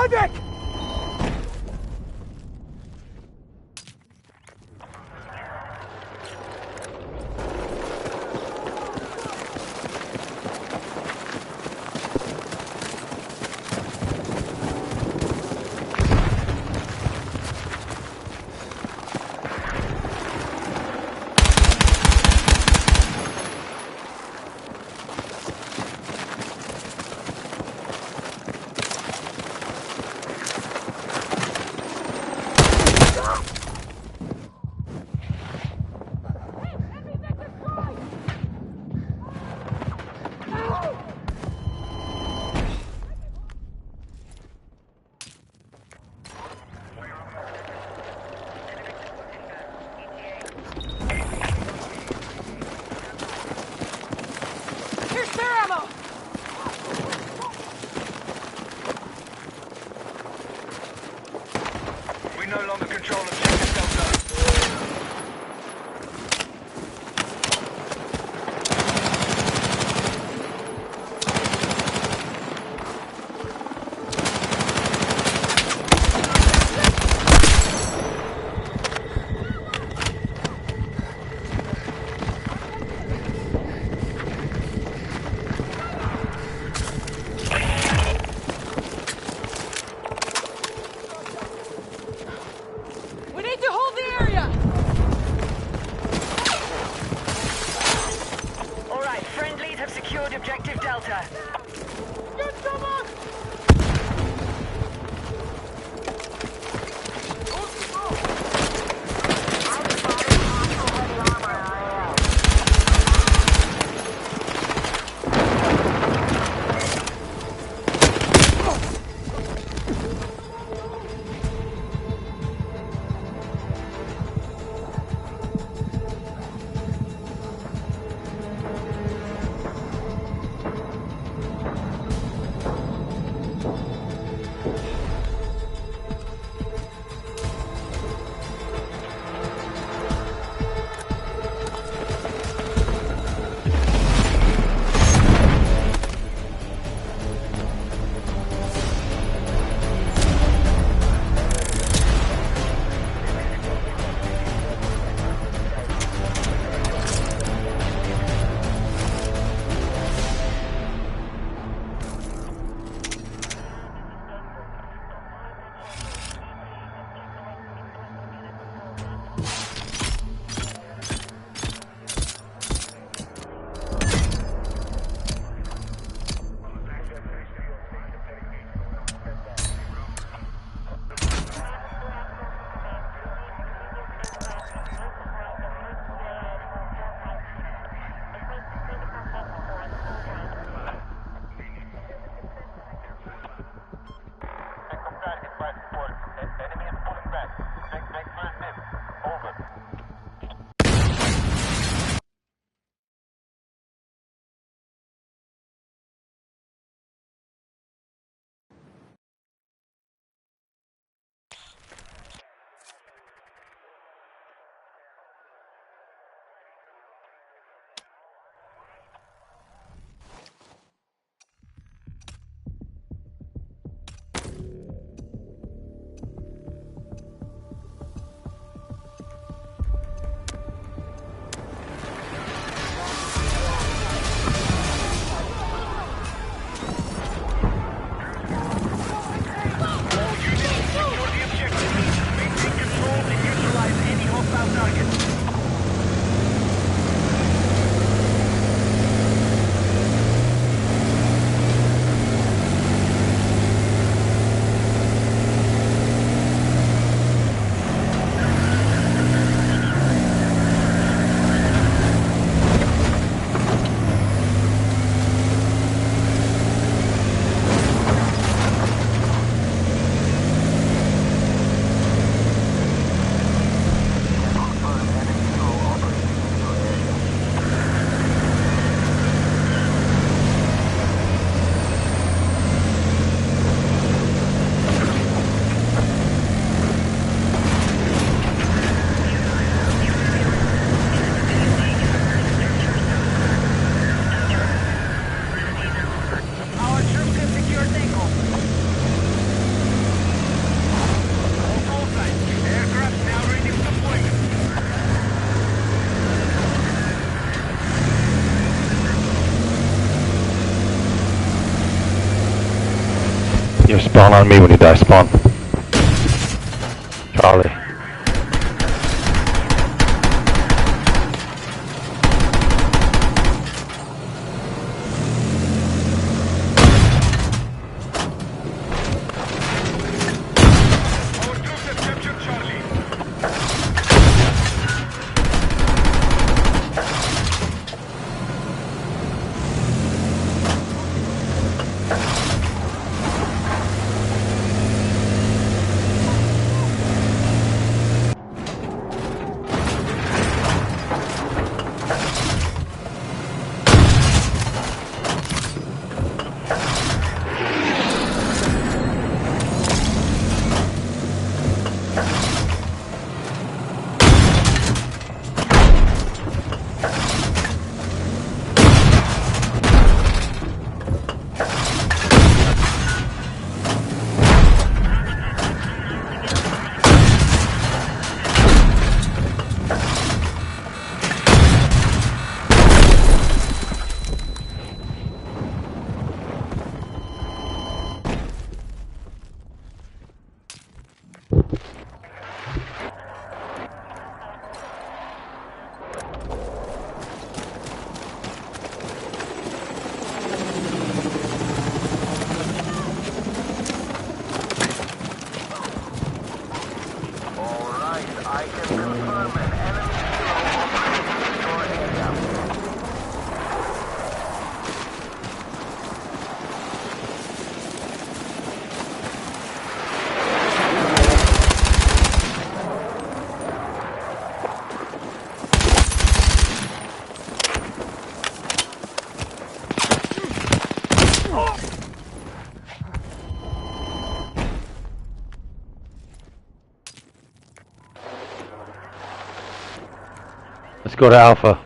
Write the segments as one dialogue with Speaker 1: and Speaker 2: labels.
Speaker 1: convict! Spawn on me when you die, spawn. Charlie. Let's go to Alpha.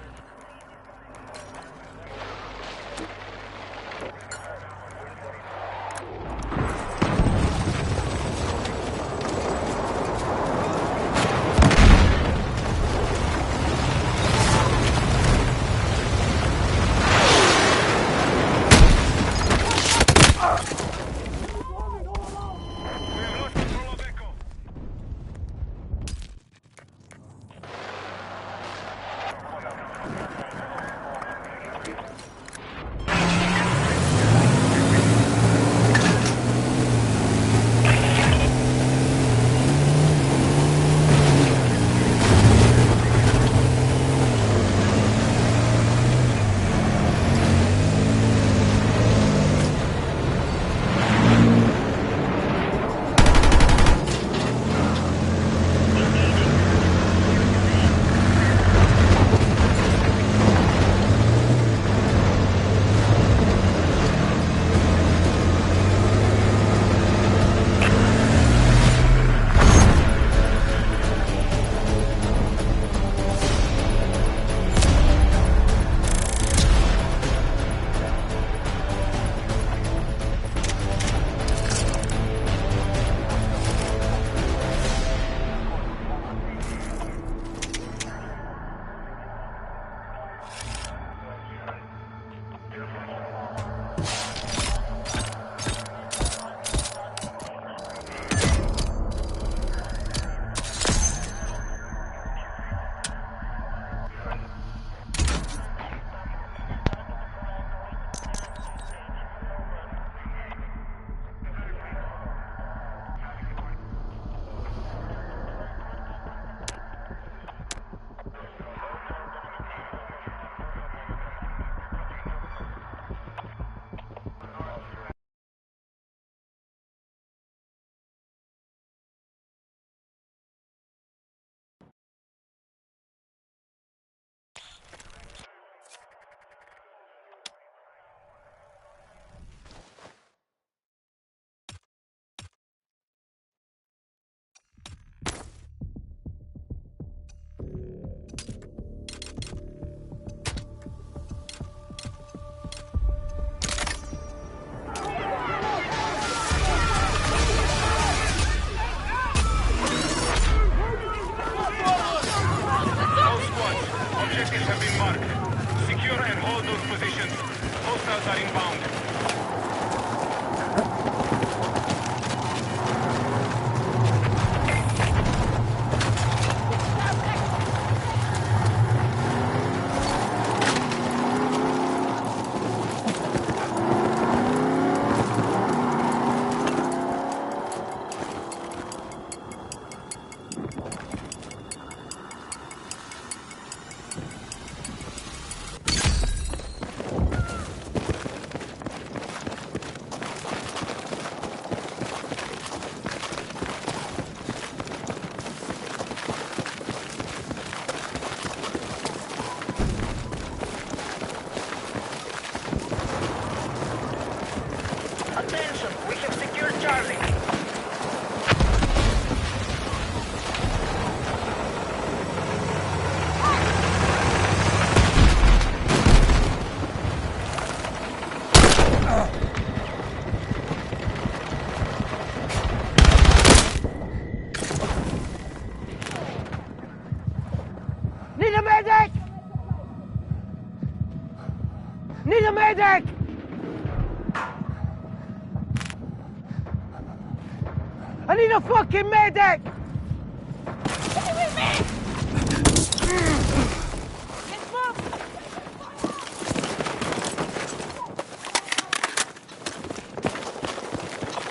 Speaker 2: I need a fucking medic!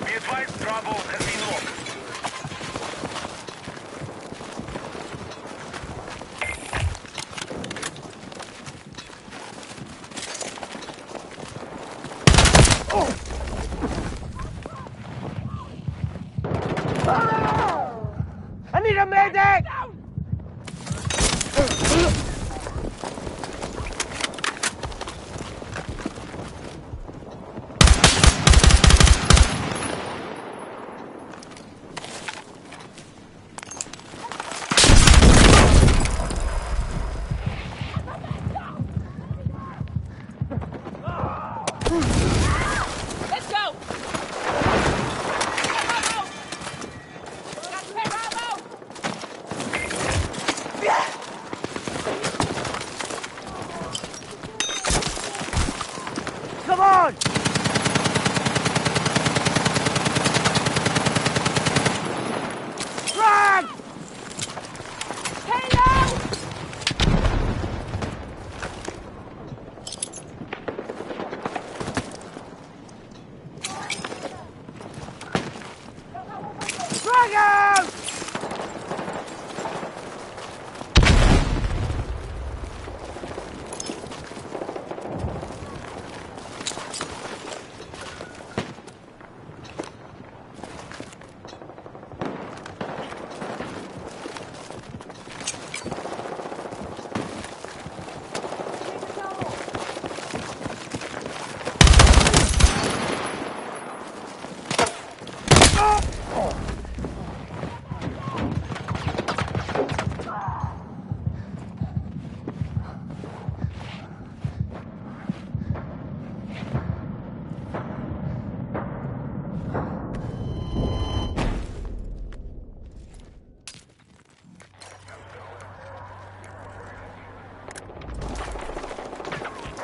Speaker 3: Be advised, Bravo has been lost.
Speaker 2: I need a medic!
Speaker 4: Let's go!
Speaker 2: Come on! Run!
Speaker 4: Hello!
Speaker 2: Dragon!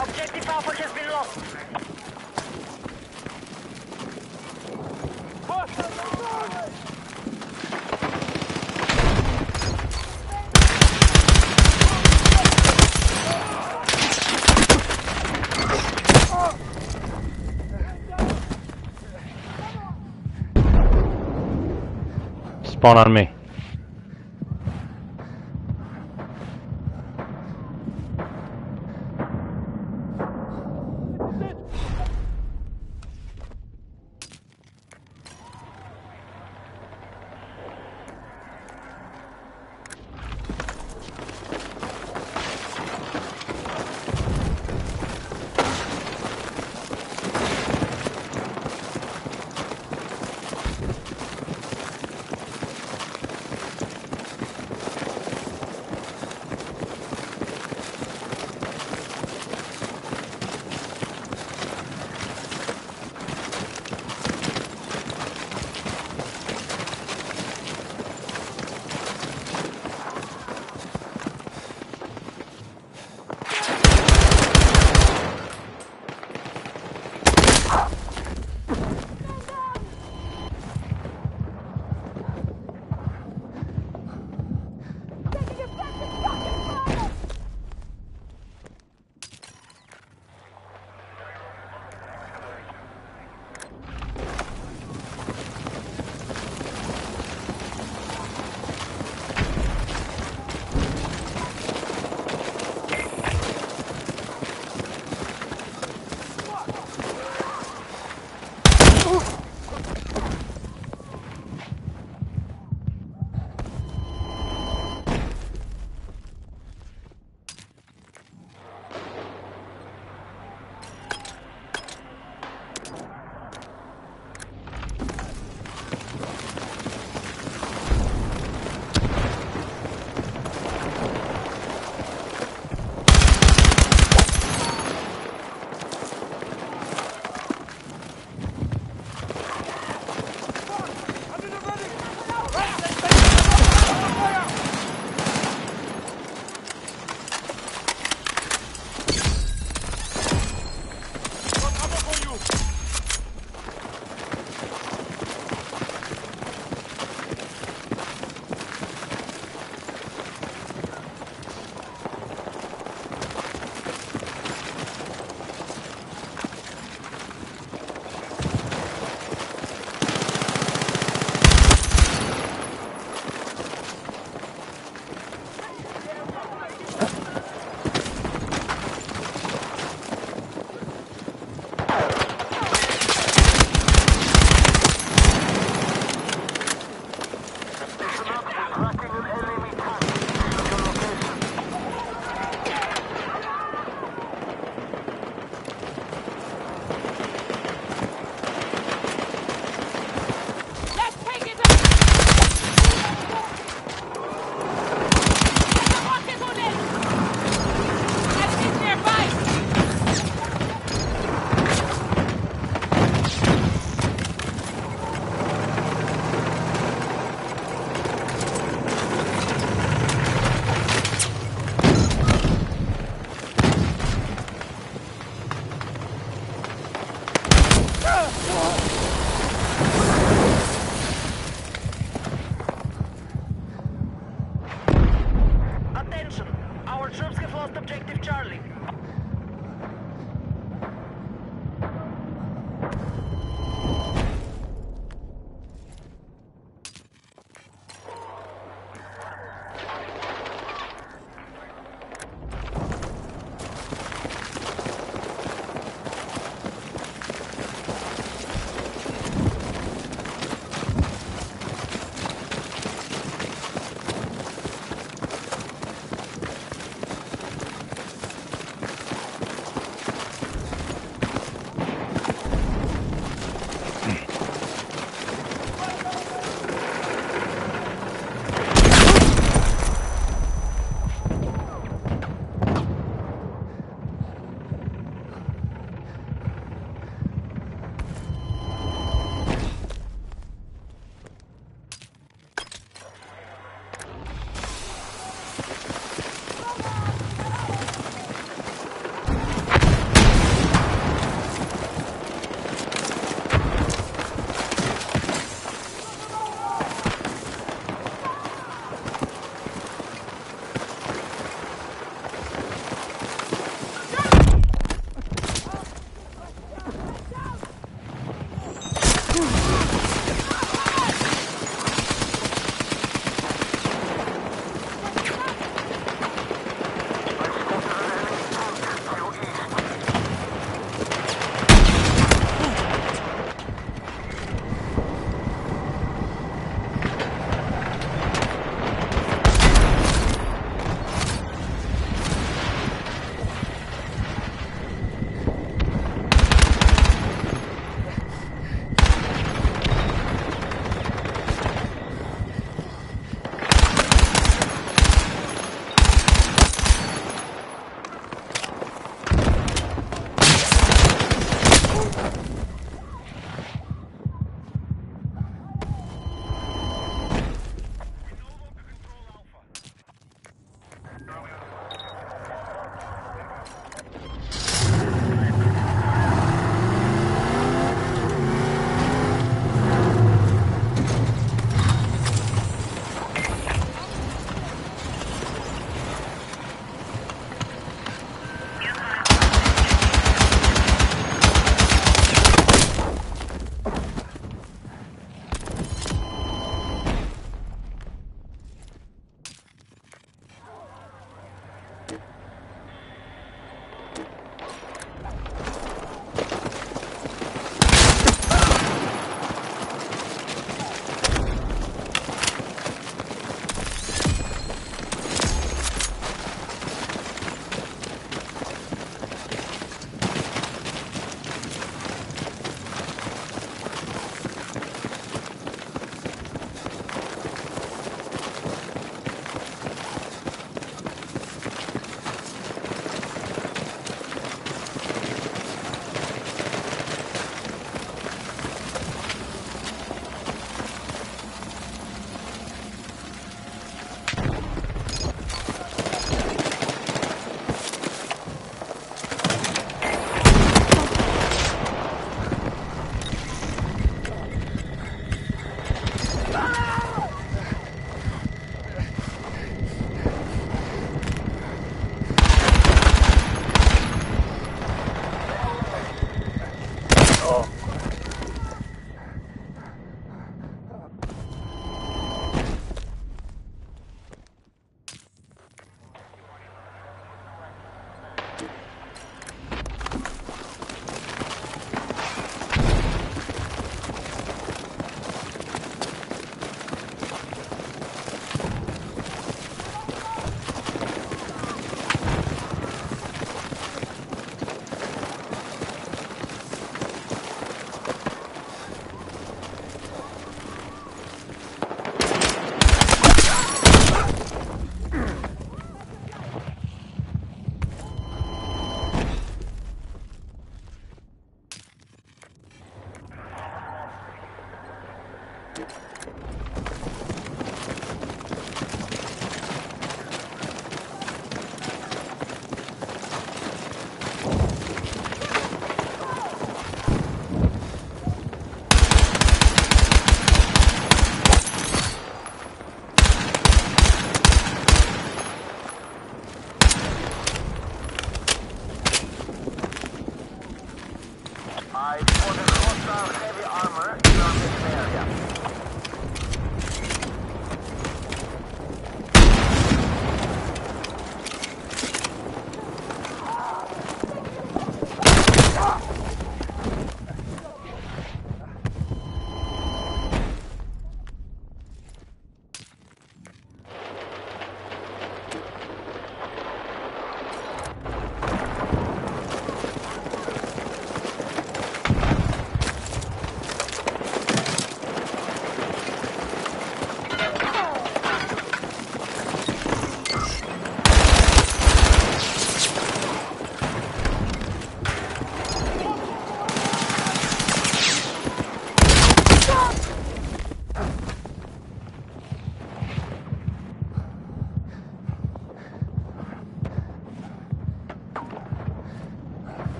Speaker 3: Objective Alpha has been lost.
Speaker 1: Spawn on me.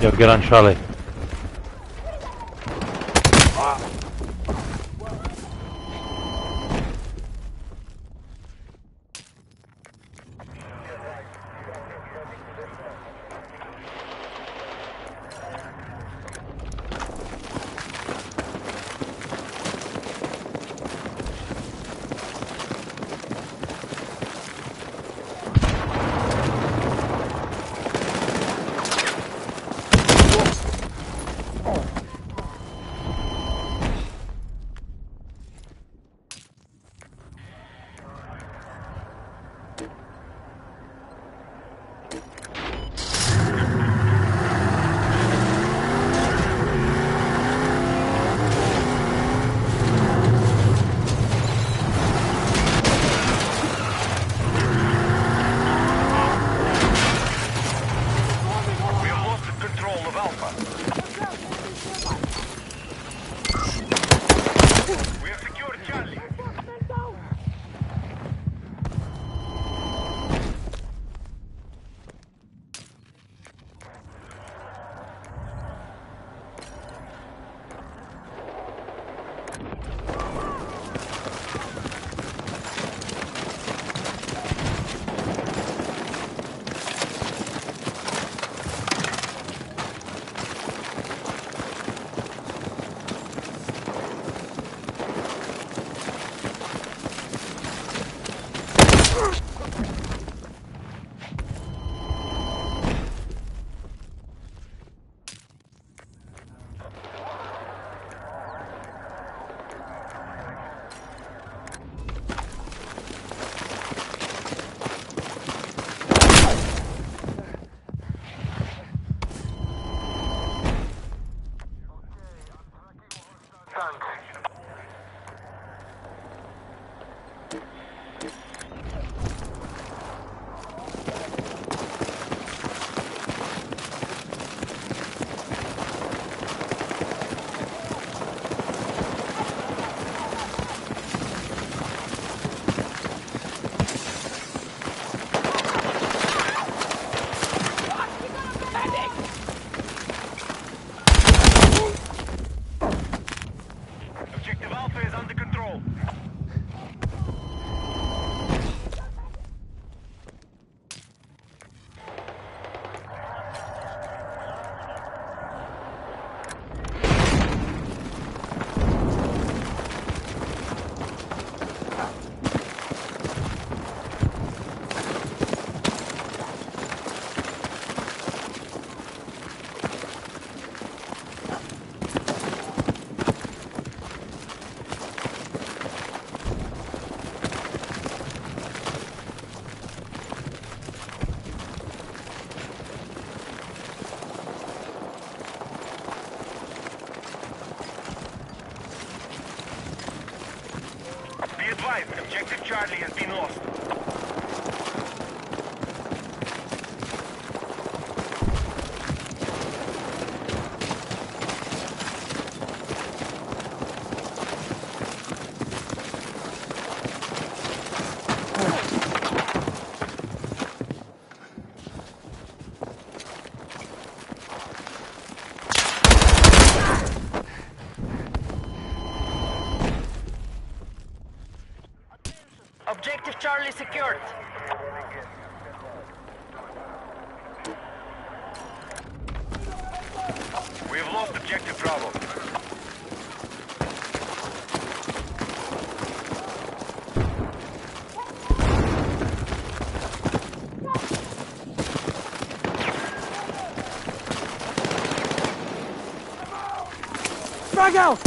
Speaker 1: Yo, get on Charlie.
Speaker 3: We have lost control of Alpha. We have secured Charlie. Objective Alpha is under control. Be advised, Objective Charlie has been lost.
Speaker 4: Objective Charlie secured.
Speaker 3: We have lost Objective Bravo.
Speaker 2: Frag out!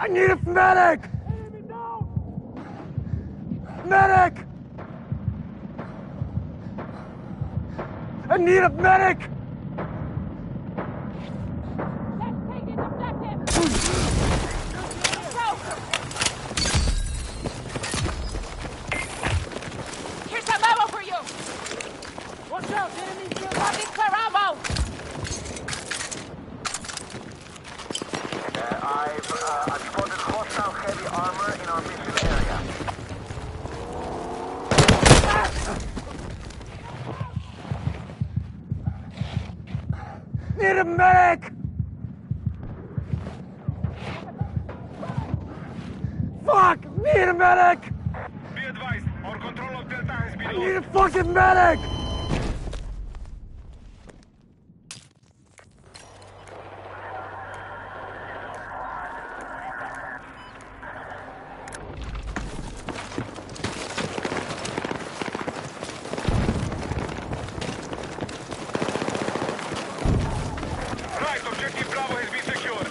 Speaker 2: I need a medic! Medic! I need a medic!
Speaker 5: Let's take it, objective! Here's some ammo for you!
Speaker 2: Watch out, enemy!
Speaker 5: Target clear ammo!
Speaker 3: I've spotted hostile heavy armor in our mission area.
Speaker 2: Need a medic! Fuck! Need a medic!
Speaker 3: Be advised, our control of Delta has been
Speaker 2: I
Speaker 3: lost.
Speaker 2: need a fucking medic!
Speaker 3: Right, objective Bravo has been secured.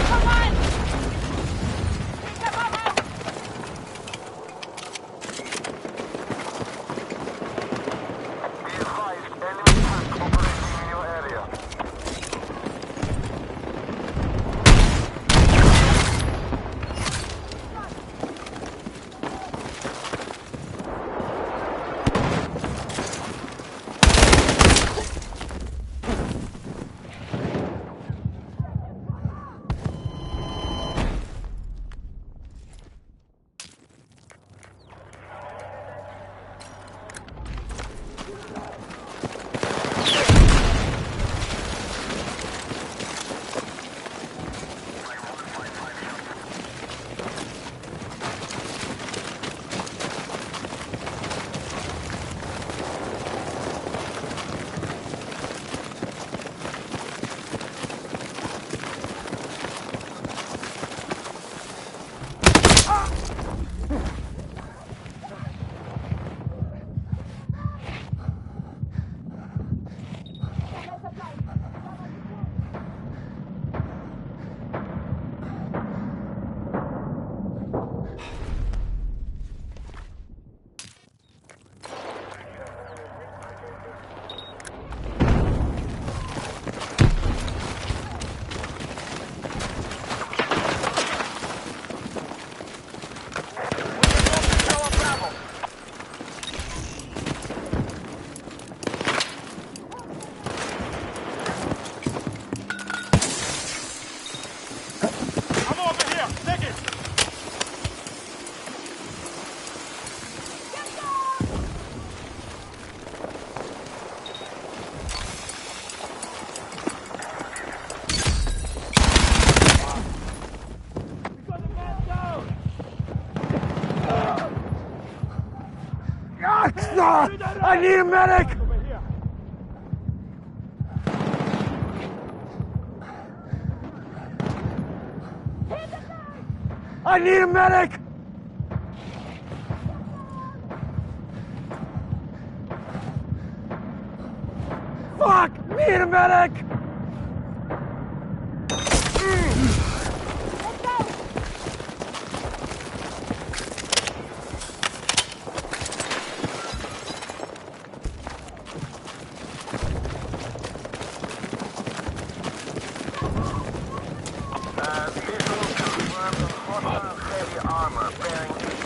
Speaker 5: Come on! Here's some ammo!
Speaker 3: Be advised, enemy tank operating in your area.
Speaker 2: I'm over here! Take it! I need a medic! I need a medic! Fuck! Need a medic!
Speaker 5: Let's go!
Speaker 3: armor bearing east.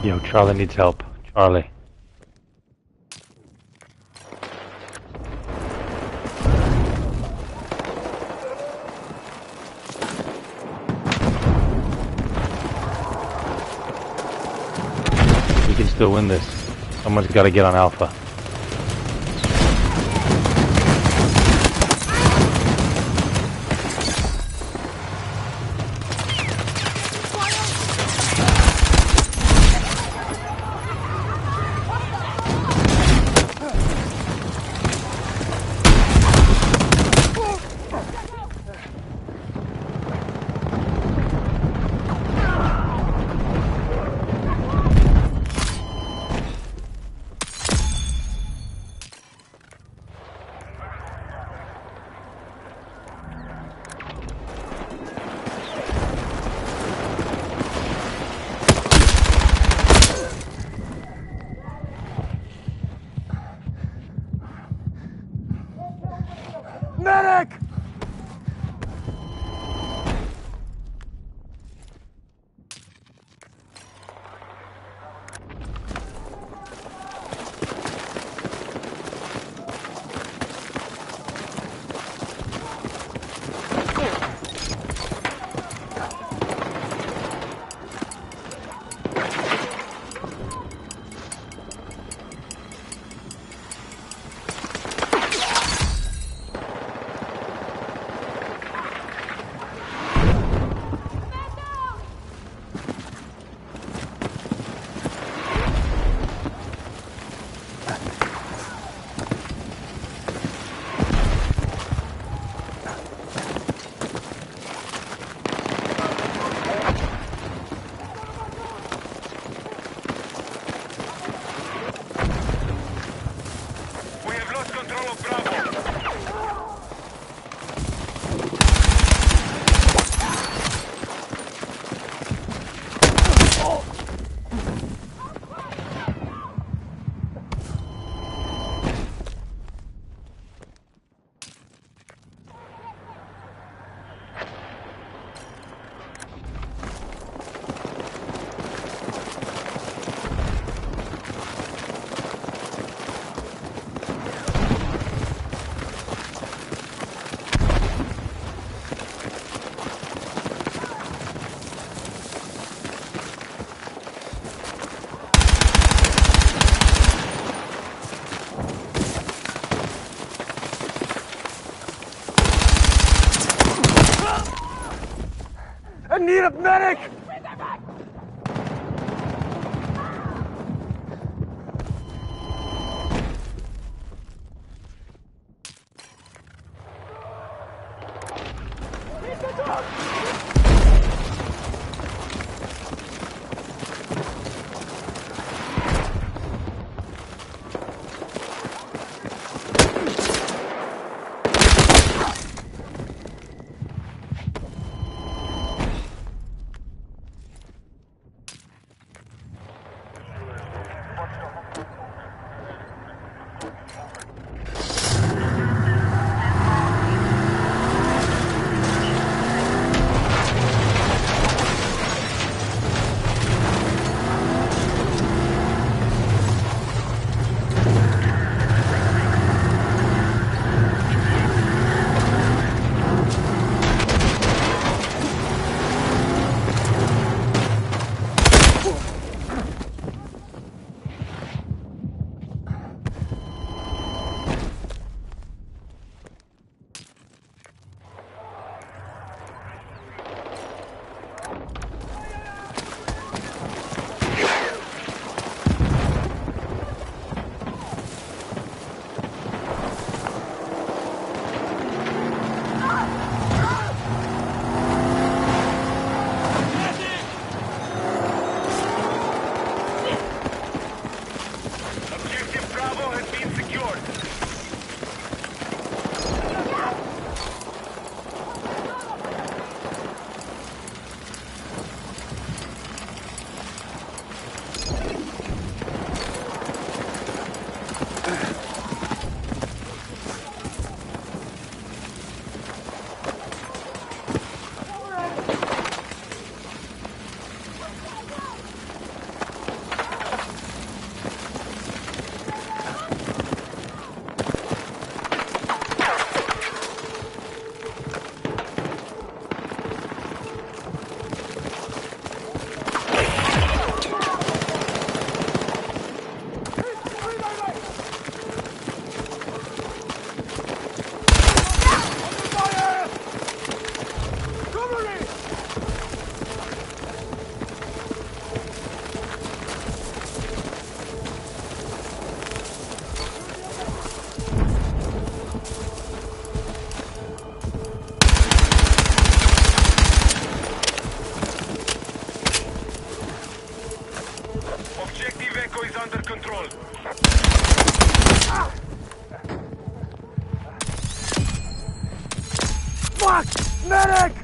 Speaker 1: Yo, Charlie needs help. Charlie. We can still win this. Someone's got to get on Alpha.
Speaker 2: Medic!
Speaker 3: secured. Objective Echo is under control.
Speaker 2: Fuck! Medic!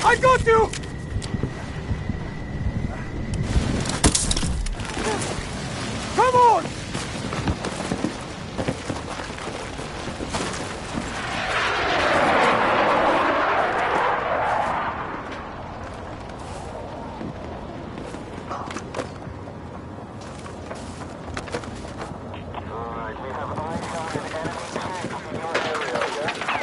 Speaker 2: I got you! Come on!
Speaker 3: Alright, we have eyes on an enemy tank in your area, yeah?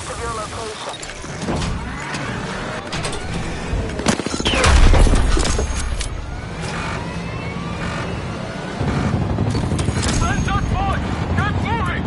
Speaker 3: East of your location.
Speaker 2: Friends on point! Get moving!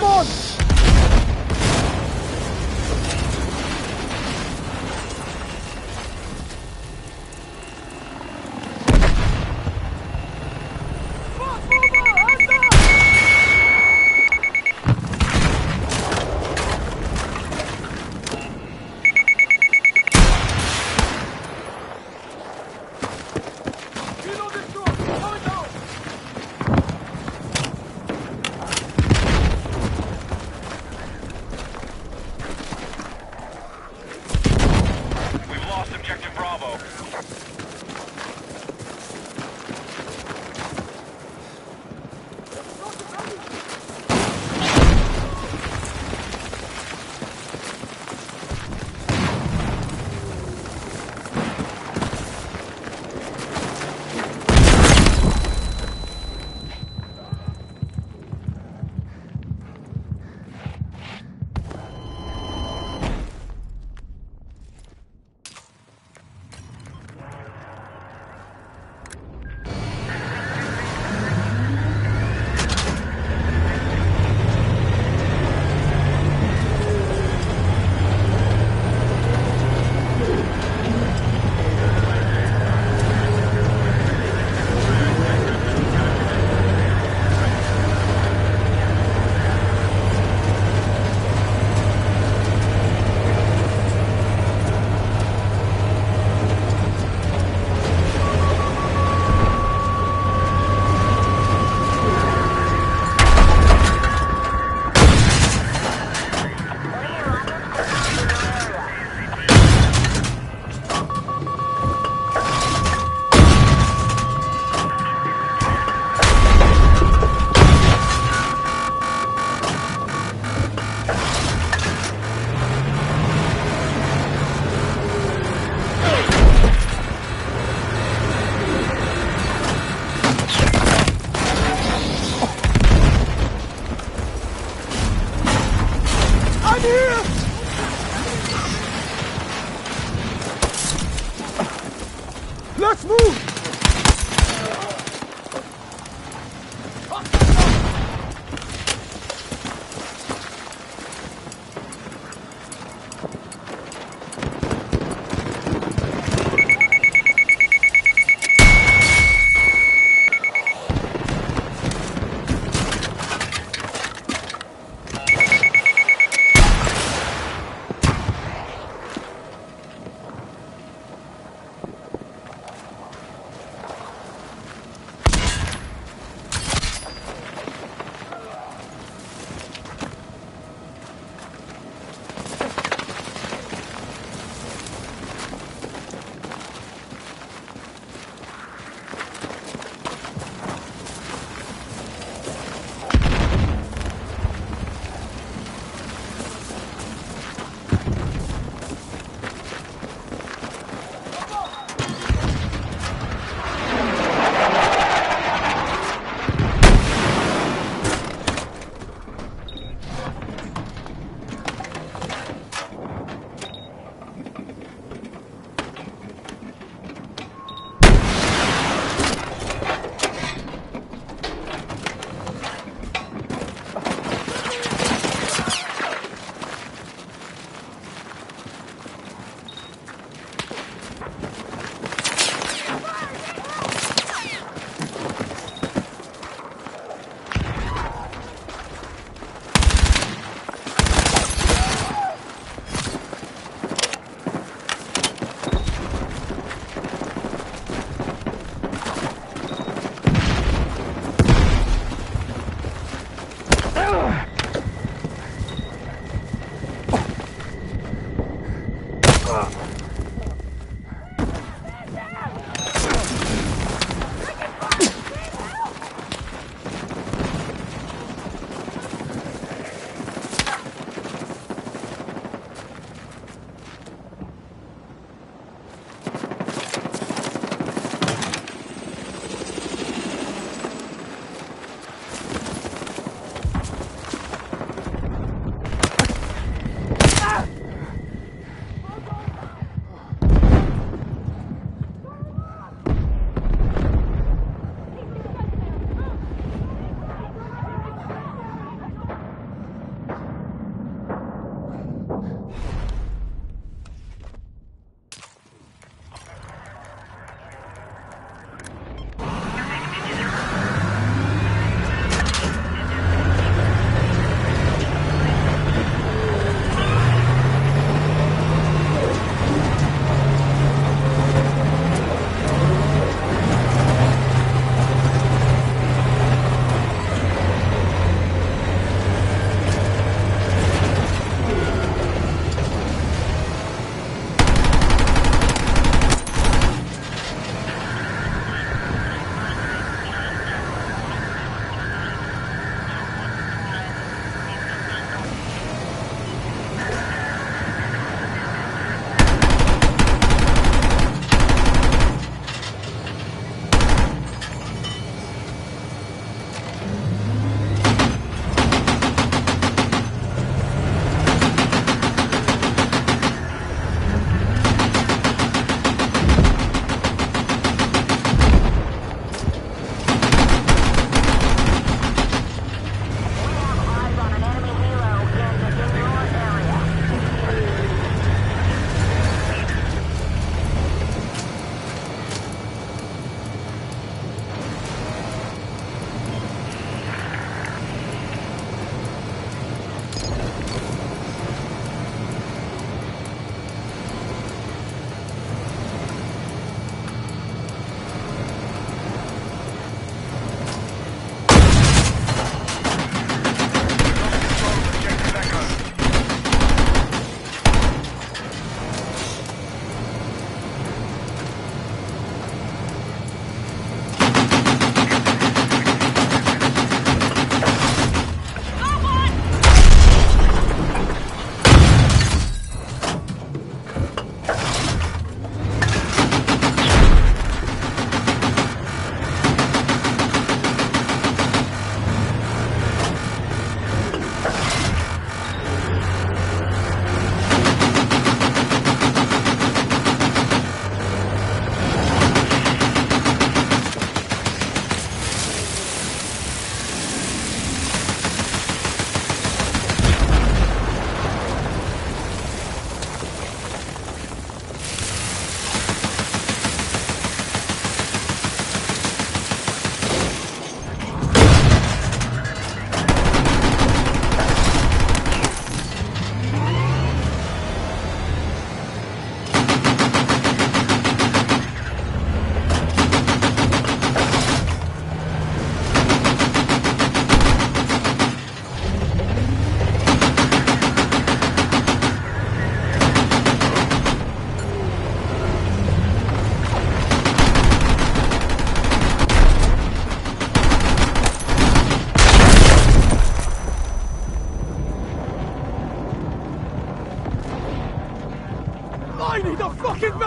Speaker 6: Come on!
Speaker 2: We've lost objective Bravo.
Speaker 6: I'm here! Let's move!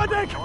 Speaker 6: Medic!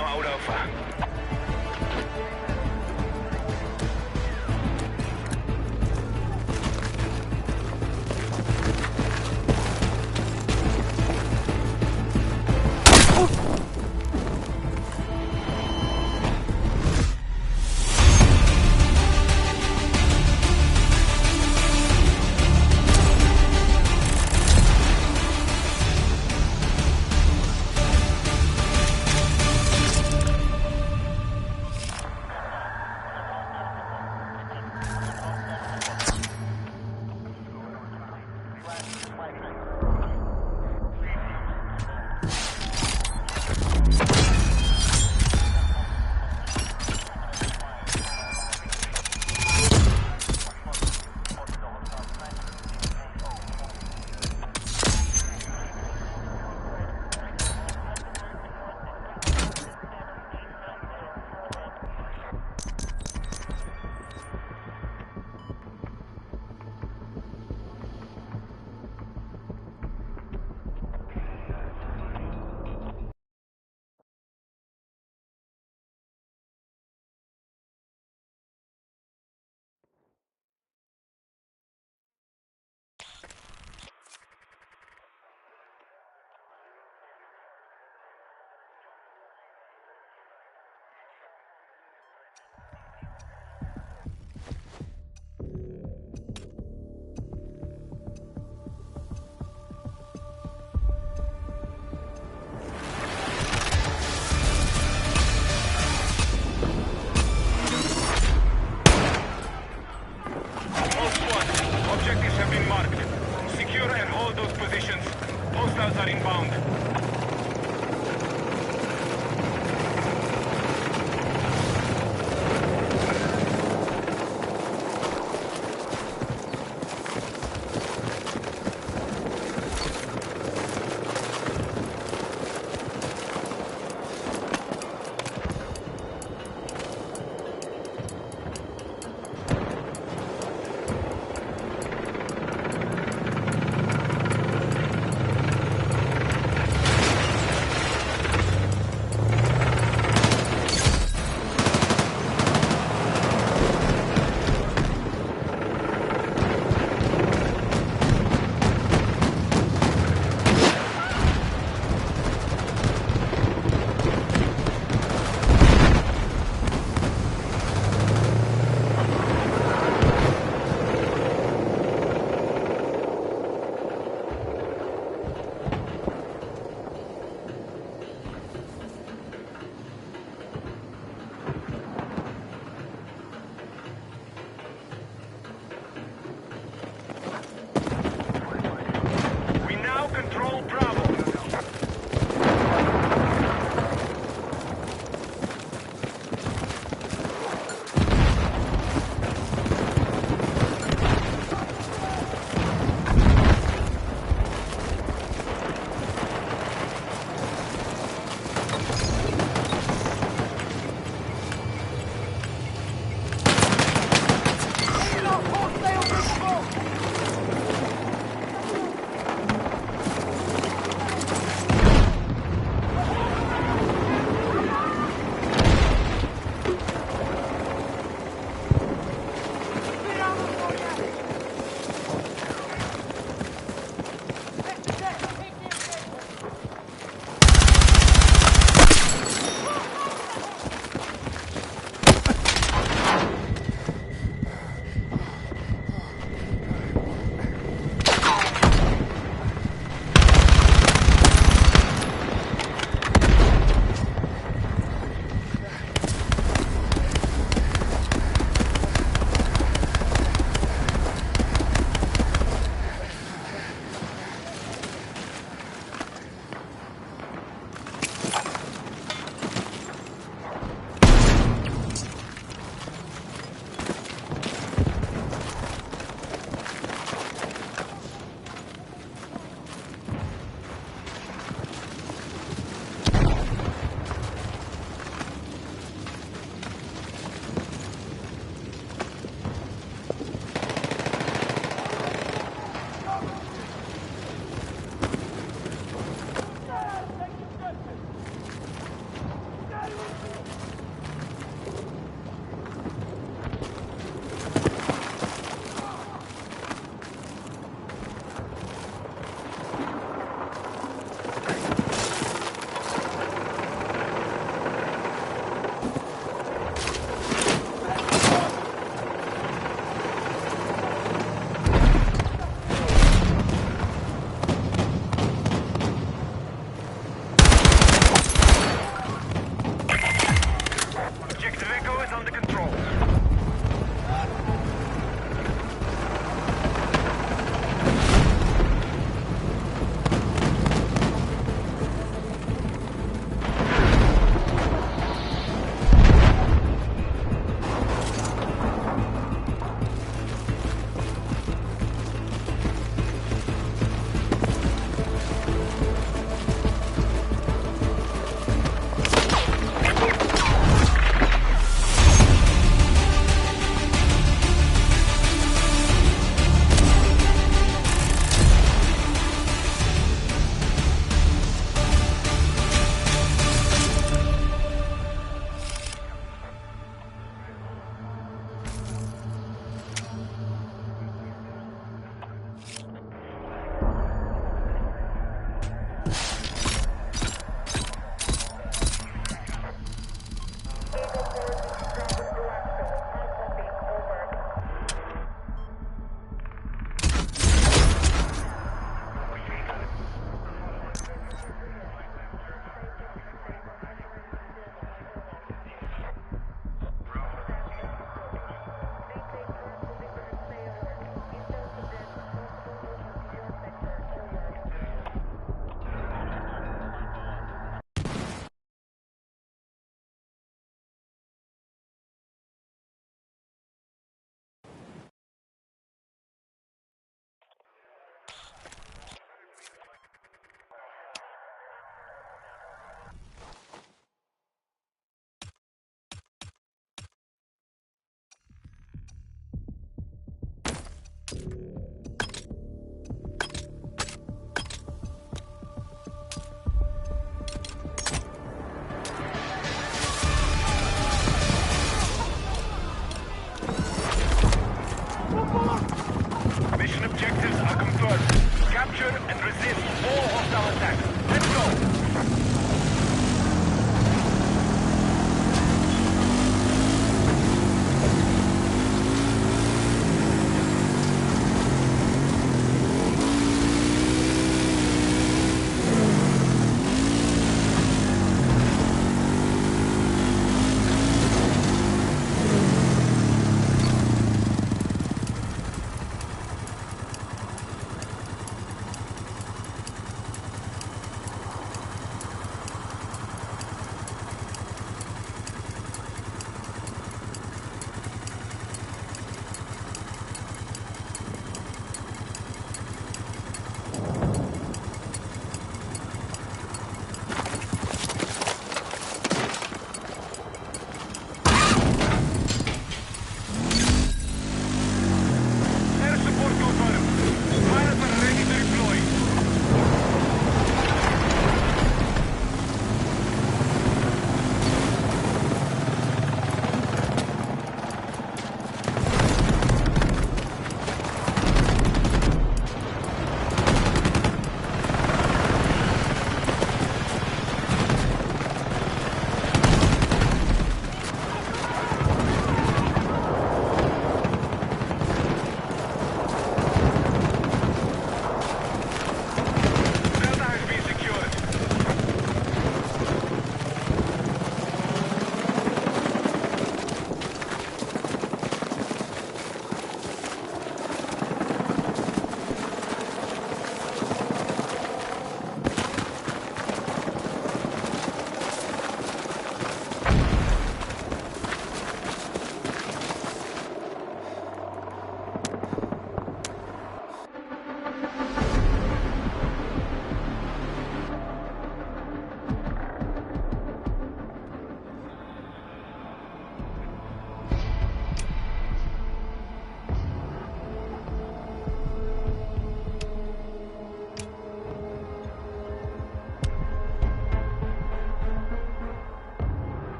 Speaker 2: now out Alpha.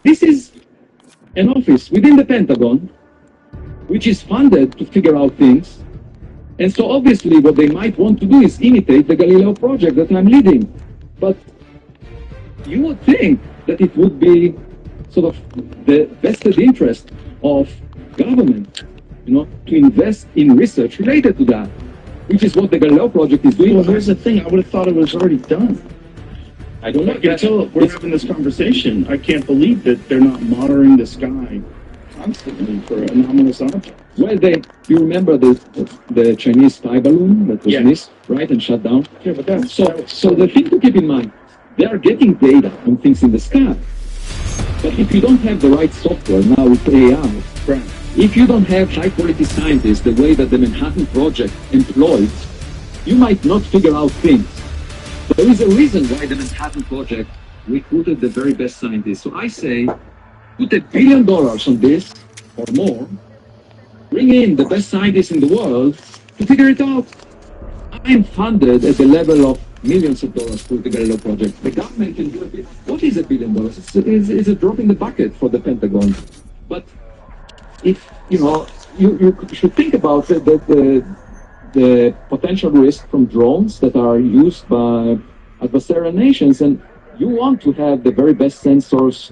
Speaker 7: This is an office within the Pentagon, which is funded to figure out things. And so obviously what they might want to do is imitate the Galileo project that I'm leading. But you would think that it would be sort of the vested interest of government, to invest in research related to that, which is what the Galileo project is doing.
Speaker 8: Well, here's the thing. I would have thought it was already done.
Speaker 7: I don't know.
Speaker 8: Until we're having this conversation, I can't believe that they're not monitoring the sky constantly for anomalous objects.
Speaker 7: Well, you remember the Chinese spy balloon that was missed, right, and shut down?
Speaker 8: Yeah, but that's...
Speaker 7: So the thing to keep in mind, they are getting data on things in the sky. But if you don't have the right software now with AI,
Speaker 8: Right.
Speaker 7: if you don't have high-quality scientists the way that the Manhattan Project employs, you might not figure out things. There is a reason why the Manhattan Project recruited the very best scientists. So I say, put $1 billion on this, or more, bring in the best scientists in the world to figure it out. I'm funded at the level of millions of dollars for the Galileo project. The government can do a bit. What is $1 billion? It's a drop in the bucket for the Pentagon. But if, you should think about the potential risk from drones that are used by adversarial nations, and you want to have the very best sensors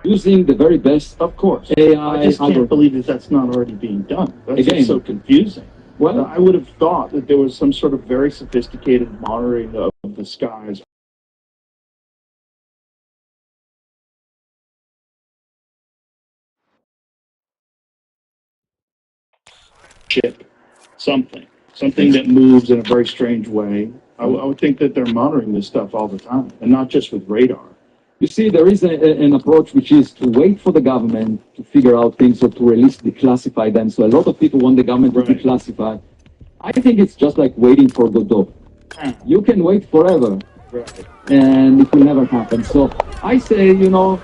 Speaker 7: using the very best,
Speaker 8: Of course.
Speaker 7: AI.
Speaker 8: I just can't believe that that's not already being done. That's
Speaker 7: Again,
Speaker 8: just so confusing.
Speaker 7: Well,
Speaker 8: I would have thought that there was some sort of very sophisticated monitoring of the skies. Ship, something that moves in a very strange way. I would think that they're monitoring this stuff all the time, and not just with radar.
Speaker 7: you see, there is an approach which is to wait for the government to figure out things or to declassify them. So a lot of people want the government to declassify. I think it's just like waiting for Godot. You can wait forever, and it will never happen. So I say, we don't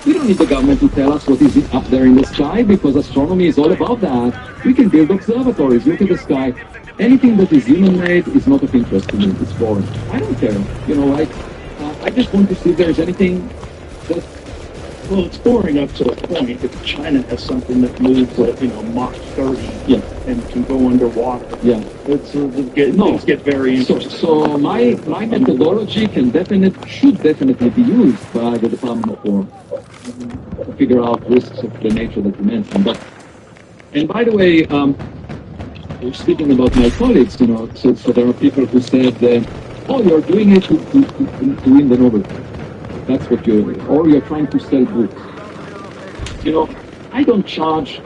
Speaker 7: need the government to tell us what is up there in the sky, because astronomy is all about that. We can build observatories, look at the sky. Anything that is human-made is not of interest to me. It's boring. I don't care. I just want to see if there is anything that
Speaker 8: Well, it's boring up to a point. If China has something that moves at, Mach 30
Speaker 7: Yeah.
Speaker 8: and can go underwater,
Speaker 7: Yeah.
Speaker 8: things get very
Speaker 7: So,
Speaker 8: interesting.
Speaker 7: so my methodology should definitely be used by the Department of War to figure out risks of the nature that you mentioned. And by the way, we're speaking about my colleagues, so there are people who said, oh, you're doing it to win the Nobel Prize. That's what or you're trying to sell books. I don't charge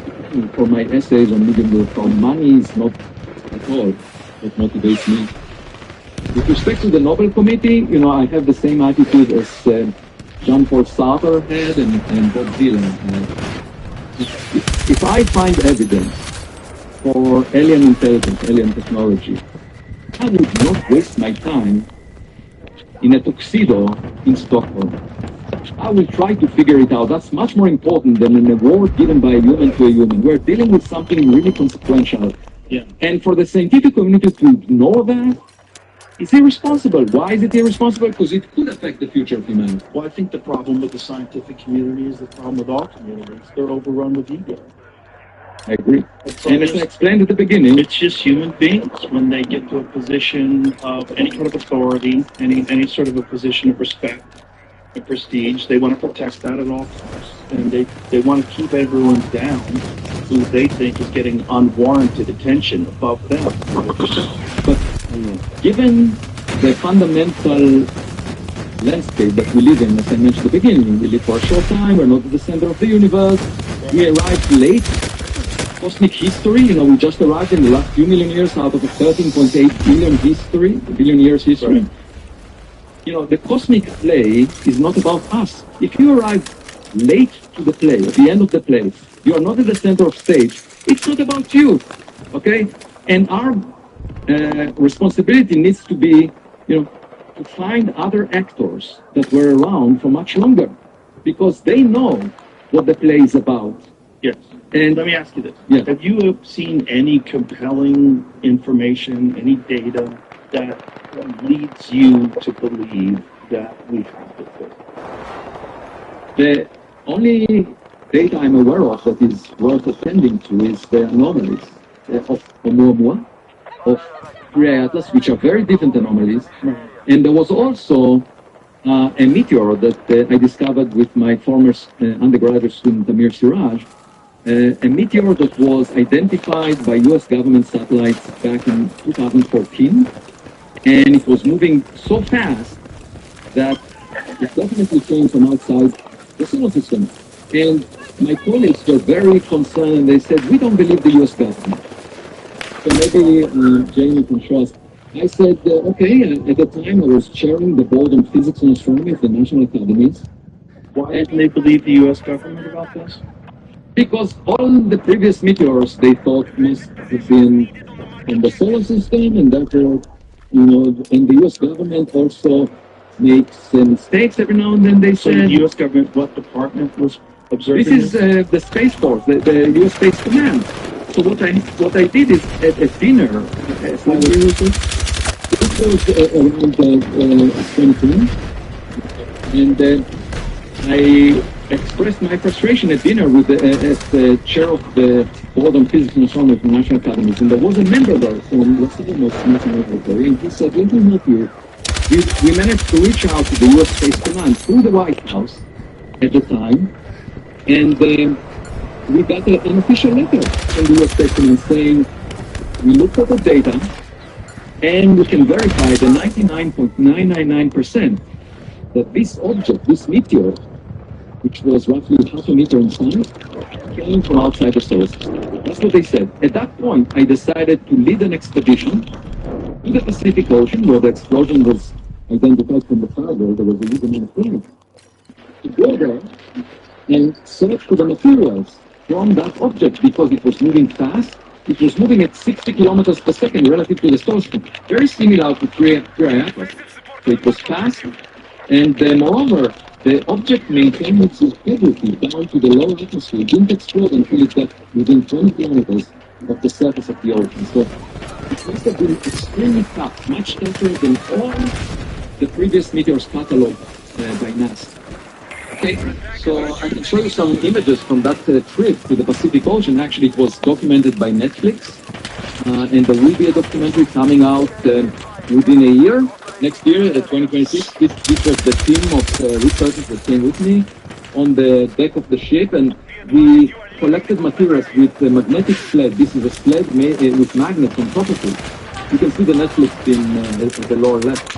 Speaker 7: for my essays on medium-term. Money is not at all what motivates me. With respect to the Nobel Committee, I have the same attitude as Jean-Paul Sartre had and Bob Dylan had. If I find evidence for alien intelligence, alien technology, I would not waste my time in a tuxedo in Stockholm. I will try to figure it out. That's much more important than an award given by a human to a human. We're dealing with something really consequential.
Speaker 8: Yeah.
Speaker 7: And for the scientific community to ignore that, it's irresponsible. Why is it irresponsible? Because it could affect the future of humanity.
Speaker 8: Well, I think the problem with the scientific community is the problem with all communities. They're overrun with ego.
Speaker 7: I agree.
Speaker 8: It's
Speaker 7: And as I explained at the beginning,
Speaker 8: It's just human beings when they get to a position of any kind of authority, any sort of a position of respect and prestige, they want to protect that at all costs. And they want to keep everyone down who they think is getting unwarranted attention above them.
Speaker 7: but given the fundamental landscape that we live in, as I mentioned at the beginning, we live for a short time, we're not at the center of the universe, we arrived late. Cosmic history, we just arrived in the last few million years out of a 13.8 billion years history.
Speaker 8: Right.
Speaker 7: The cosmic play is not about us. If you arrive late to the play, at the end of the play, you are not at the center of stage, it's not about you, okay? And our responsibility needs to be, to find other actors that were around for much longer, because they know what the play is about.
Speaker 8: Yes.
Speaker 7: And
Speaker 8: let me ask you this.
Speaker 7: Yeah.
Speaker 8: Have you seen any compelling information, any data that leads you to believe that we have it there?
Speaker 7: The only data I'm aware of that is worth attending to is the anomalies of Oumuamua, of Atlas, which are very different anomalies. And there was also a meteor that I discovered with my former undergraduate student, Amir Siraj, a meteor that was identified by US government satellites back in 2014, and it was moving so fast that it definitely came from outside the solar system. And my colleagues were very concerned, and they said, we don't believe the US government. So maybe Jamie can show us. I said, okay, at the time I was chairing the board on physics and astronomy of the National Academies.
Speaker 8: Why didn't they believe the U.S. government about this?
Speaker 7: Because all the previous meteors they thought must have been in the solar system, and therefore, and the US government also makes mistakes every now and then, they
Speaker 8: So
Speaker 7: said.
Speaker 8: the U.S. government, what department was observing
Speaker 7: This is the Space Force, the US Space Command. So what I did is at a dinner, this was around 2010, and I expressed my frustration at dinner with as the chair of the board on physics and astronomy of the National Academies, and there was a member there from Los Alamos National Laboratory, and he said, let me help you. We managed to reach out to the US Space Command through the White House at the time, and we got an official letter from the US Space Command saying, we looked at the data, and we can verify the 99.999% that this object, this meteor, which was roughly half a meter in size, came from outside the solar system. That's what they said. At that point, I decided to lead an expedition to the Pacific Ocean, where the explosion was identified from the cargo. There was a huge amount of flames. To go there and search for the materials from that object, because it was moving fast. It was moving at 60 kilometers per second relative to the solar system, very similar to Atlas. So it was fast, and moreover, the object maintained its integrity down to the lower atmosphere. It didn't explode until it got within 20 kilometers of the surface of the ocean. So it must have been extremely tough, much tougher than all the previous meteors catalogued by NASA. Okay, so I can show you some images from that trip to the Pacific Ocean. Actually, it was documented by Netflix, and there will be a documentary coming out within a year. Next year, 2026. This was the team of researchers that came with me on the deck of the ship, and we collected materials with a magnetic sled. This is a sled made with magnets on top of it. You can see the Netflix in the lower left.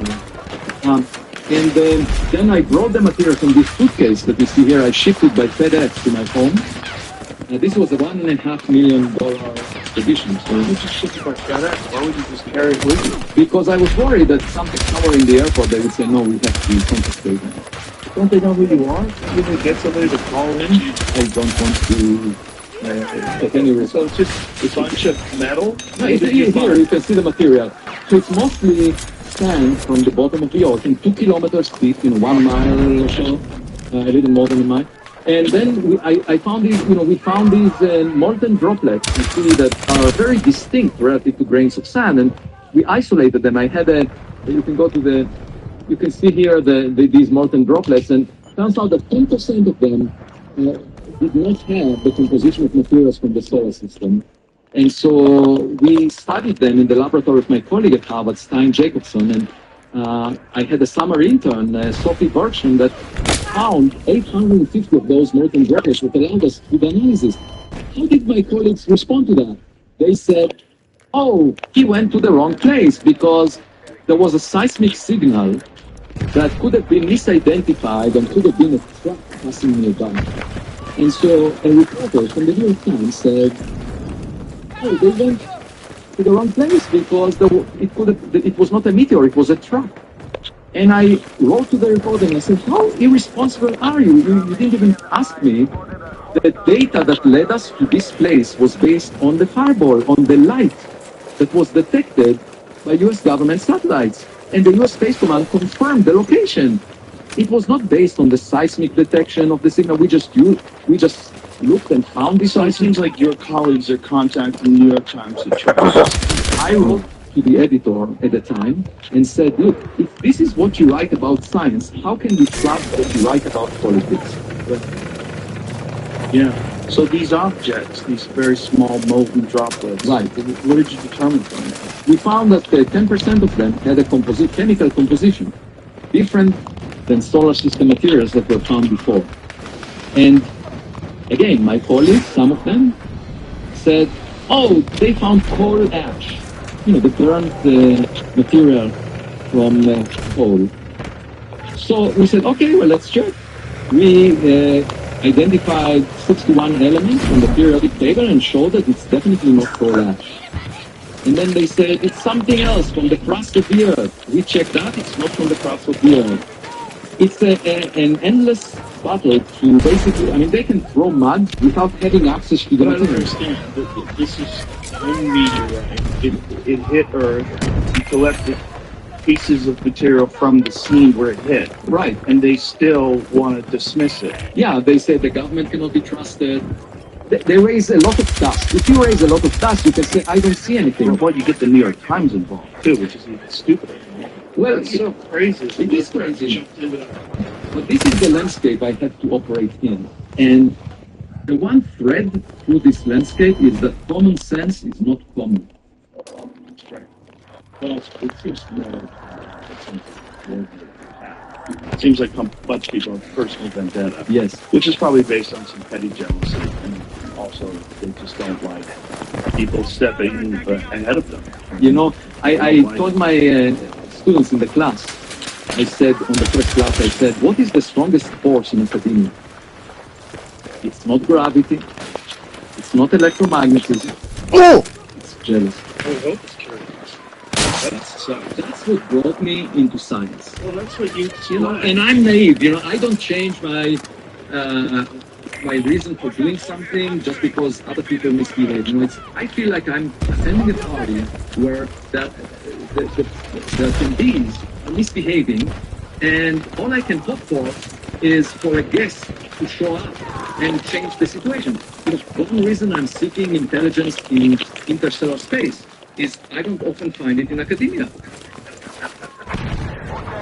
Speaker 7: And then I brought the materials in this suitcase that you see here. I shipped it by FedEx to my home. This was a $1.5 million expedition. So
Speaker 8: Why would you ship it by FedEx? Why would you just carry it with you?
Speaker 7: because I was worried that somewhere in the airport they would say, no, we have to confiscate it.
Speaker 8: Don't they know who you are? You can get somebody to call in.
Speaker 7: I don't want to take any risk.
Speaker 8: So it's just a bunch of metal.
Speaker 7: No, here you can see the material. So it's mostly sand from the bottom of the ocean, 2 kilometers deep, 1 mile or so, a little more than a mile. And then I found these, we found these molten droplets, you see, that are very distinct relative to grains of sand, and we isolated them. I had you can go to you can see here these molten droplets, and it turns out that 10% of them did not have the composition of materials from the solar system. And so we studied them in the laboratory of my colleague at Harvard, Stein Jacobson, and I had a summer intern, Sophie Bergson, that found 850 of those molten droplets that allowed us to do the analysis. How did my colleagues respond to that? They said, oh, he went to the wrong place because there was a seismic signal that could have been misidentified and could have been a truck passing nearby. And so a reporter from the New York Times said, oh, they went to the wrong place because it was not a meteor, it was a truck. And I wrote to the reporter and I said, how irresponsible are you? You didn't even ask me. The data that led us to this place was based on the fireball, on the light that was detected by US government satellites. And the US Space Command confirmed the location. It was not based on the seismic detection of the signal. We just looked and found this.
Speaker 8: So it seems like your colleagues are contacting the New York Times to try.
Speaker 7: I wrote to the editor at the time and said, look, if this is what you write about science, how can we trust what you write about politics?
Speaker 8: Yeah. So these objects, these very small molten droplets,
Speaker 7: Right.
Speaker 8: What did you determine from them?
Speaker 7: We found that 10% of them had a chemical composition different than solar system materials that were found before. And again, my colleagues, some of them, said, oh, they found coal ash, the burnt material from coal. So we said, okay, well, let's check. We identified 61 elements from the periodic table and showed that it's definitely not coal ash. And then they said, it's something else from the crust of the earth. We checked that, it's not from the crust of the earth. It's an endless battle to basically, they can throw mud without having access to the
Speaker 8: But I don't
Speaker 7: materials.
Speaker 8: understand. This is one meteorite. It hit Earth. You collected pieces of material from the scene where it hit.
Speaker 7: Right.
Speaker 8: And they still want to dismiss it.
Speaker 7: Yeah, they say the government cannot be trusted. They raise a lot of dust. If you raise a lot of dust, you can say, I don't see anything.
Speaker 8: Well, you get the New York Times involved, too, which is even stupider.
Speaker 7: Well,
Speaker 8: It's so crazy.
Speaker 7: It is crazy. But this is the landscape I have to operate in. And the one thread through this landscape is that common sense is not common.
Speaker 8: That's right. Well, it seems more. It seems like a bunch of people have personal vendetta.
Speaker 7: Yes.
Speaker 8: Which is probably based on some petty jealousy, and also they just don't like people stepping ahead of them.
Speaker 7: I told my students in the class, I said, on the first class, I said, what is the strongest force in academia? It's not gravity, it's not electromagnetism, it's jealousy.
Speaker 8: I hope it's true.
Speaker 7: That's what brought me into science.
Speaker 8: Well, that's what you
Speaker 7: And I'm naive, I don't change my reason for doing something just because other people misbehave. I feel like I'm attending a party where the attendees are misbehaving, and all I can hope for is for a guest to show up and change the situation. One reason I'm seeking intelligence in interstellar space is I don't often find it in academia.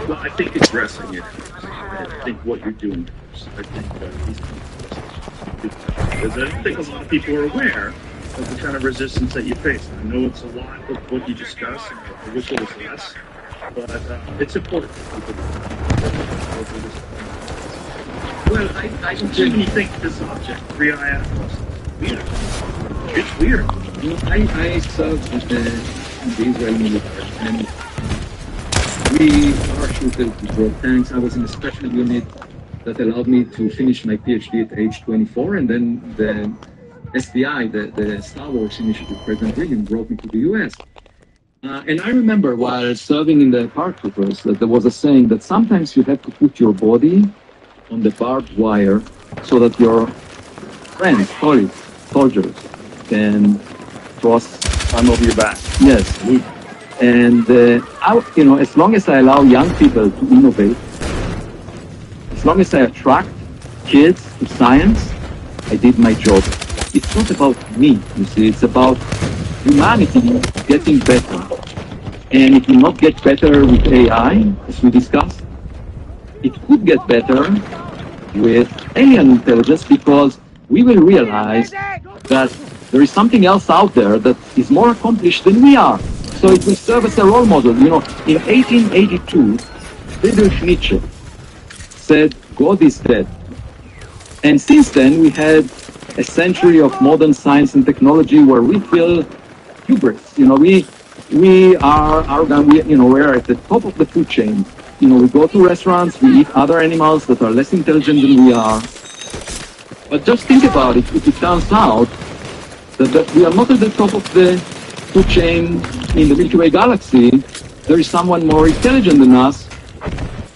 Speaker 8: Well, I think addressing it, I think what you're doing force. I think these because I don't think a lot of people are aware of the kind of resistance that you face. I know it's a lot of what you discuss, and I wish it was less, but it's important. Well, I genuinely think this object, 3i Atlas, weird. It's weird.
Speaker 7: You know, I served with the Israeli military, and we parachuted to drop tanks. I was in a special unit that allowed me to finish my PhD at age 24, and then the SDI, the Star Wars Initiative, President Reagan brought me to the US. And I remember while serving in the paratroopers that there was a saying that sometimes you have to put your body on the barbed wire so that your friends, colleagues, soldiers can cross.
Speaker 8: I'm over your back.
Speaker 7: Yes. And, as long as I allow young people to innovate, as long as I attract kids to science, I did my job. It's not about me, you see, it's about humanity getting better. And it will not get better with AI, as we discussed. It could get better with alien intelligence because we will realize that there is something else out there that is more accomplished than we are. So it will serve as a role model. You know, in 1882, Friedrich Nietzsche said, God is dead. And since then, we had a century of modern science and technology where we feel hubris. You know, we are arrogant. We're at the top of the food chain. You know, we go to restaurants, we eat other animals that are less intelligent than we are. But just think about it. If it turns out that we are not at the top of the food chain in the Milky Way galaxy, there is someone more intelligent than us.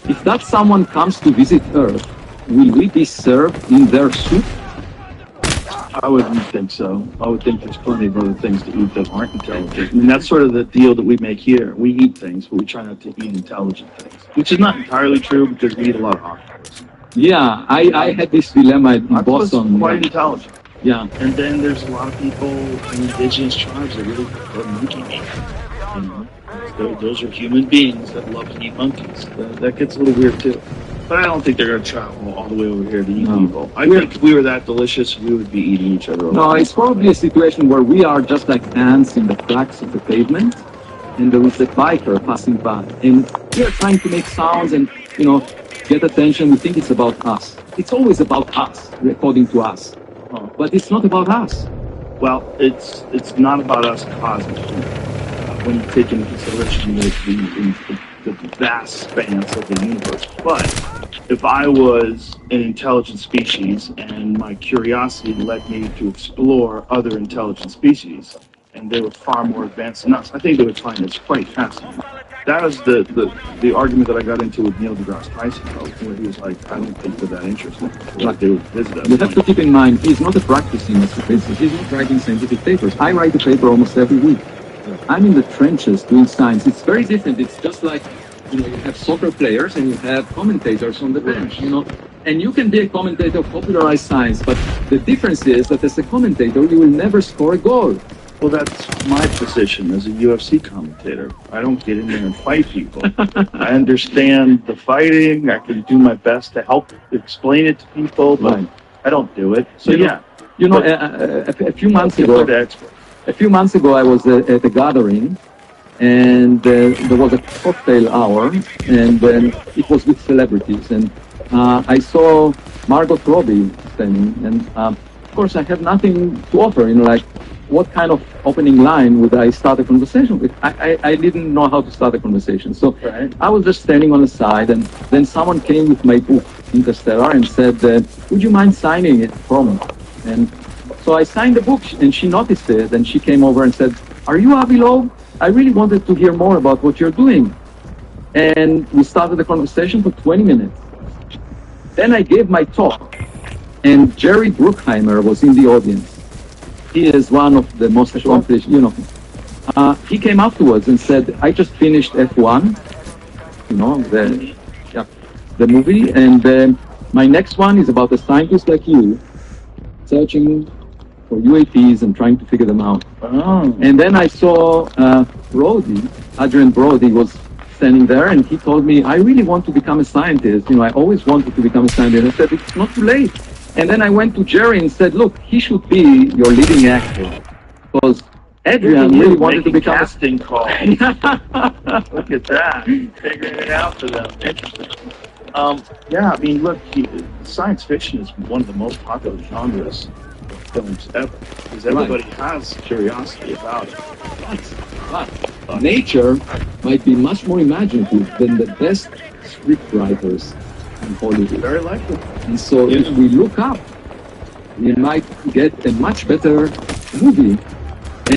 Speaker 7: If that someone comes to visit Earth, will we be served in their soup?
Speaker 8: I wouldn't think so. I would think there's plenty of other things to eat that aren't intelligent. I mean, that's sort of the deal that we make here. We eat things, but we try not to eat intelligent things. Which is not entirely true because we eat a lot of octopus.
Speaker 7: Yeah, I had this dilemma in
Speaker 8: Octopus
Speaker 7: Boston.
Speaker 8: is quite intelligent.
Speaker 7: Yeah.
Speaker 8: And then there's a lot of people in indigenous tribes that really love monkey meat. You know, those are human beings that love to eat monkeys. That gets a little weird too. But I don't think they're going to travel all the way over here to eat people. I think if we were that delicious, we would be eating each other.
Speaker 7: No, it's probably a situation where we are just like ants in the cracks of the pavement, and there is a biker passing by, and we are trying to make sounds and, get attention. We think it's about us. It's always about us, according to us. But it's not about us.
Speaker 8: Well, it's not about us cosmically. When you take into consideration the vast spans of the universe. But if I was an intelligent species and my curiosity led me to explore other intelligent species, and they were far more advanced than us, I think they would find this quite fascinating. That was the argument that I got into with Neil deGrasse Tyson, where he was like, I don't think they're that interested. Like they would visit us.
Speaker 7: You have to keep in mind, he's not a practicing astrophysicist. He's not writing scientific papers. I write a paper almost every week. I'm in the trenches doing science. It's very different. It's just like, you have soccer players and you have commentators on the bench, And you can be a commentator of popularized science, but the difference is that as a commentator, you will never score a goal.
Speaker 8: Well, that's my position as a UFC commentator. I don't get in there and fight people. I understand the fighting. I can do my best to help explain it to people, but I don't do it. So,
Speaker 7: a few months ago, I was at a gathering, and there was a cocktail hour, and it was with celebrities, and I saw Margot Robbie standing, and of course I have nothing to offer, like what kind of opening line would I start a conversation with? I didn't know how to start a conversation, so I was just standing on the side, and then someone came with my book, Interstellar, and said, would you mind signing it for me? And so I signed the book, and she noticed it, and she came over and said, are you Avi Loeb? I really wanted to hear more about what you're doing. And we started the conversation for 20 minutes. Then I gave my talk, and Jerry Bruckheimer was in the audience. He is one of the most accomplished, He came afterwards and said, I just finished F1, the movie, and my next one is about a scientist like you searching for UAPs and trying to figure them out. And then I saw Adrian Brody was standing there, and he told me, I really want to become a scientist. You know, I always wanted to become a scientist. I said, it's not too late. And then I went to Jerry and said, look, he should be your leading actor. Because Adrian really wanted to become a
Speaker 8: casting call. Look at that. Figuring it out for them. Interesting. Yeah, I mean, look, science fiction is one of the most popular genres of films ever. Because everybody has curiosity about it.
Speaker 7: But nature might be much more imaginative than the best script writers in Hollywood.
Speaker 8: Very likely.
Speaker 7: And so if we look up, we might get a much better movie.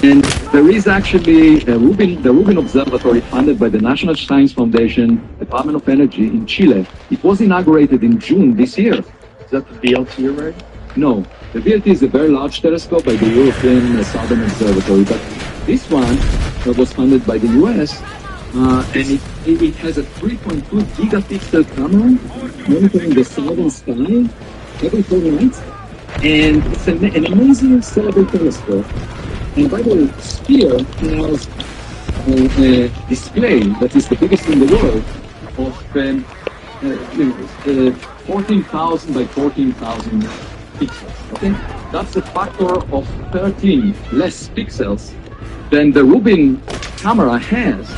Speaker 7: And there is actually the Rubin Observatory funded by the National Science Foundation, Department of Energy in Chile. It was inaugurated in June this year.
Speaker 8: Is that the BLT array?
Speaker 7: No, the BLT is a very large telescope by the European Southern Observatory, but this one was funded by the US, and it has a 3.2 gigapixel camera monitoring the southern sky every 4 nights, and it's an amazing cellular telescope. And by the way, Sphere has a display that is the biggest in the world of 14,000 by 14,000 pixels. Okay, that's a factor of 13 less pixels than the Rubin camera has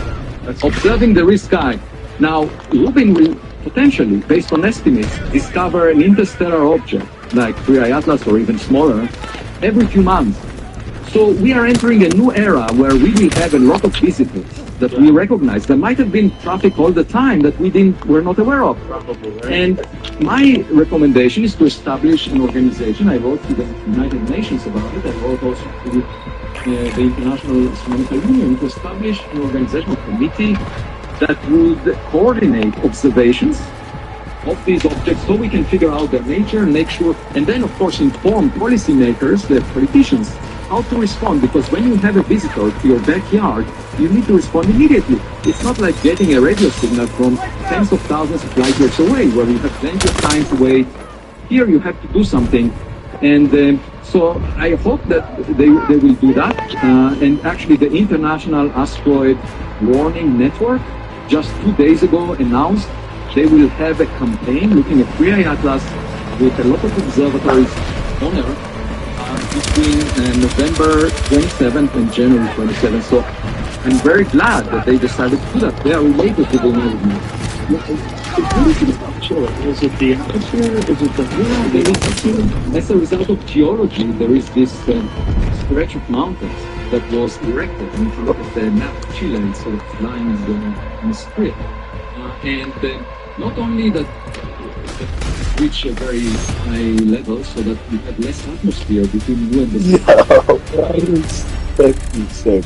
Speaker 7: observing the red sky. Now, Rubin will potentially, based on estimates, discover an interstellar object like 3I Atlas or even smaller every few months. So we are entering a new era where we will have a lot of visitors that we recognize. There might have been traffic all the time that we're not aware of.
Speaker 8: Probably, right?
Speaker 7: And my recommendation is to establish an organization. I wrote to the United Nations about it. I wrote also to the International Astronomical Union to establish an organizational committee that would coordinate observations of these objects so we can figure out their nature and make sure, and then of course inform policymakers, the politicians, how to respond, because when you have a visitor to your backyard, you need to respond immediately. It's not like getting a radio signal from tens of thousands of light years away, where you have plenty of time to wait. Here you have to do something. And so I hope that they will do that. And actually the International Asteroid Warning Network just 2 days ago announced they will have a campaign looking at 3I Atlas with a lot of observatories on Earth between November 27th and January 27th. So I'm very glad that they decided to do that. They are related to the United Nations.
Speaker 8: What is it about Chile? Is it the atmosphere? Is it the
Speaker 7: Yeah, there is, as a result of geology, there is this stretch of mountains that was erected in front of the map of Chile, and sort of lying in the strip. And not only that reach a very high level so that you have less atmosphere between you and the sun.
Speaker 6: Yo, that is fucking sick.